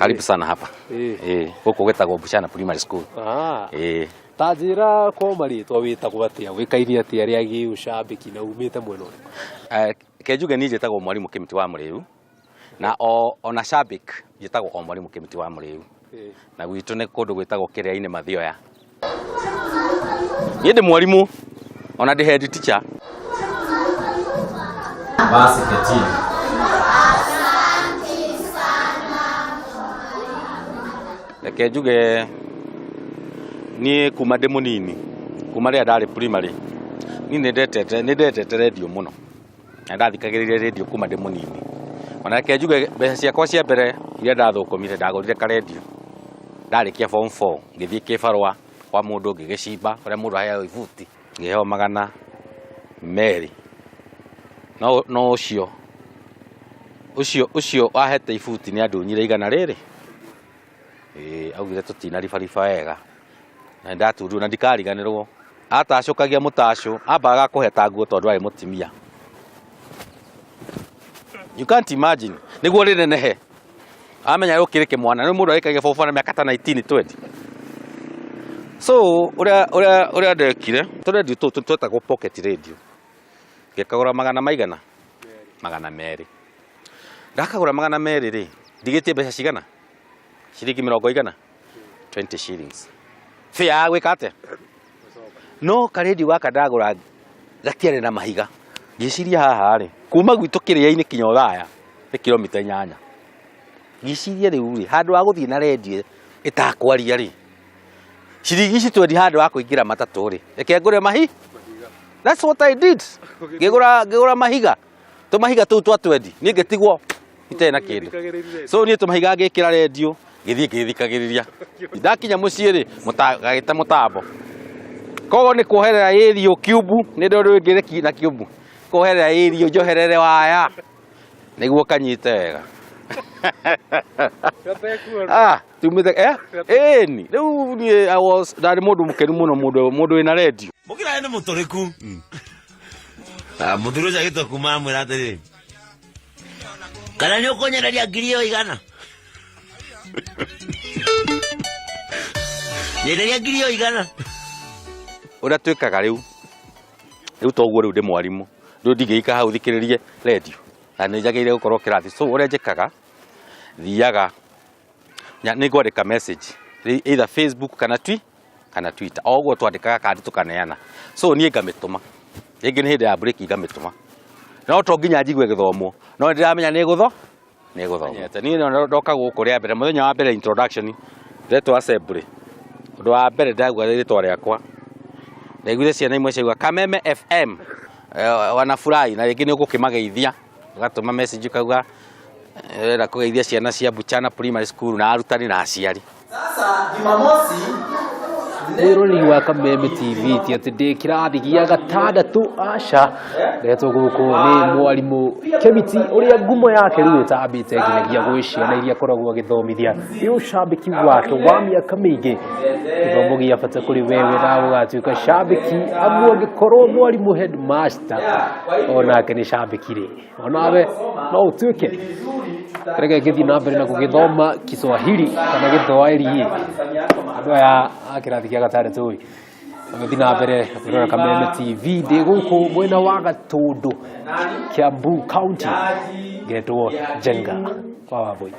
Karibu sana hapa. Huko gwetagwo Bushana Primary School. Tajira kwa maritwa witagwo atia wikaire atia ria gi ucambiki na umite mwena Kejuge ni jetagwo Mwalimu Kimiti wa Muriu na ona cambiki jetagwo Mwalimu Kimiti wa Muriu na witu ne kundu gwetagwo kiria-ini mathioya. Ni ndi mwalimu ona ndi head teacher. Basi Ketini. Kejuge ni kuma ndi munini kuma ria ndari primary ni ndetete radio muno na ndathikagiriria radio kuma ndi munini ona kejuge mbeca ciakwa cia mbere iria ndathukumire ndagurire ka radio ndarikia form 4 ngithie kibarua kwa mundu ngigicimba uria mundu aheo ibuti ngiheo 200 no ucio ahete ibuti ni andunyire 100 augire tutina ribariba wega na ndatundu na ndikariganirwo atacokagia mutaco ambaga kuheta nguo tondu ari mutimia. You can't imagine niguo rinenehe amenya rukirike mwana ni mundu arikagia fofa na miaka 19 20. So uria ndekire radio twetagwo pocket radio ngekagura 100 200 ndakagura 200 ri ndigitie mbeca cigana shilingi 100 20 shillings fia gwikate no karedi waka ndagura gatiare na mahiga ngiciria haha ri kuma gwitu kiria-ini kinya Ulaya ni kilomita 8 ngiciria riu ri handu wa guthie na redio itakwaria ri shilingi ici twendi handu wa kuingira matatu ri reke ngure mahiga. That's what I did. Ngigura mahiga tumahiga tu twa twendi ni ngetigwo itena kindu so ni tumahiga ngikira redio ngithie ngithikagiriria ndakinya mucii ri mutagita mutambo kogo ni kuherera radio cube ni ndondo ngireki na cube kuherera radio njoherere waya niguo kanyite wega tumite ni riu ni I was ndari mundu mukenu muno mundu wina radio mukira ni muturiku muthuru ja gito kuma mwira atiri kana ni ukonyereria ngirio igana nyereria ngirio igana ura twikaga riu toguo riu ndi mwarimu ndu ndigika hau thikiririe radio na ni njagirire gukorwo kirathi so ura njikaga thiaga ni gwandika message either Facebook kana Twitter oguo twandikaga kandi tukaneana so ni ngamituma ringi ni hindi ya break ngamituma no to nginya njigwe githomo no ndiramenya ni guthoma ni ndoka guku ria mbere muthenya wa mbere introduction retwa assembly undu wa mbere ndagwa ritwa riakwa ndaiguire ciana imwe ciauga Kameme FM wanafurahi na ringi ni gukimageithia ugatuma message ukauga na kugeithia ciana cia Bushana Primary School na arutani na aciari. Sasa Jumamosi Mwiruri wa Kameme TV ti ati ndi kirathi gia gatandatu aca retwo guku ni Mwalimu Kimiti uria ngumo yake riu itambite nginyagia gwi ciana iria koragwo agithomithia ni ucambiki wake wa miaka mingi githomo gia bata kuri wewe na ugatuika cambiki amu angikorwo mwalimu headmaster onake ni cambiki ri onawe no utuike reke githi na mbere na gugithoma Kiswahili kana Githwairi andu aya akirathi gia gatandatu ui githi na mbere kurora Kameme TV ndi guku mwena wa Gatundu Kiambu County getwo Njenga kwa Wambui.